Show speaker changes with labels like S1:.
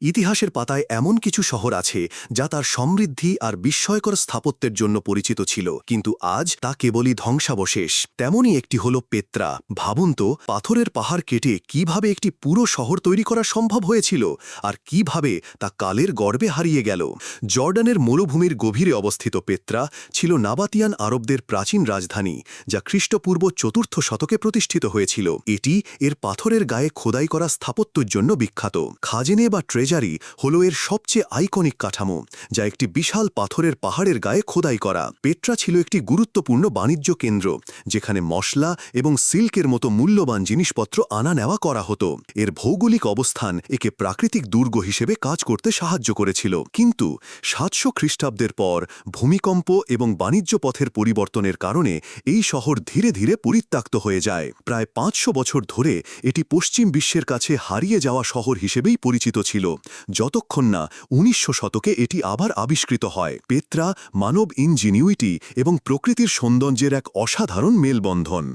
S1: ইতিহাসের পাতায় এমন কিছু শহর আছে যা তার সমৃদ্ধি আর বিস্ময়কর স্থাপত্যের জন্য পরিচিত ছিল, কিন্তু আজ তা কেবলই ধ্বংসাবশেষ। তেমনই একটি হল পেত্রা। ভাবুন তো, পাথরের পাহাড় কেটে কিভাবে একটি পুরো শহর তৈরি করা সম্ভব হয়েছিল, আর কিভাবে তা কালের গর্ভে হারিয়ে গেল। জর্ডানের মরুভূমির গভীরে অবস্থিত পেত্রা ছিল নাবাতিয়ান আরবদের প্রাচীন রাজধানী, যা খ্রিস্টপূর্ব ৪র্থ শতকে প্রতিষ্ঠিত হয়েছিল। এটি এর পাথরের গায়ে খোদাই করা স্থাপত্যের জন্য বিখ্যাত। খাজেনে বা ট্রেজারি হল এর সবচেয়ে আইকনিক কাঠামো, যা একটি বিশাল পাথরের পাহাড়ের গায়ে খোদাই করা। পেট্রা ছিল একটি গুরুত্বপূর্ণ বাণিজ্য কেন্দ্র, যেখানে মশলা এবং সিল্কের মতো মূল্যবান জিনিসপত্র আনা নেওয়া করা হতো। এর ভৌগোলিক অবস্থান একে প্রাকৃতিক দুর্গ হিসেবে কাজ করতে সাহায্য করেছিল। কিন্তু ৭০০ খ্রিস্টাব্দের পর ভূমিকম্প এবং বাণিজ্য পথের পরিবর্তনের কারণে এই শহর ধীরে ধীরে পরিত্যক্ত হয়ে যায়। প্রায় ৫০০ বছর ধরে এটি পশ্চিম বিশ্বের কাছে হারিয়ে যাওয়া শহর হিসেবেই পরিচিত ছিল, যতক্ষণ না ১৯০০ শতকে এটি আবার আবিষ্কৃত হয়। পেত্রা মানব ইনজিনিউইটি এবং প্রকৃতির সৌন্দর্যের এক অসাধারণ মেলবন্ধন।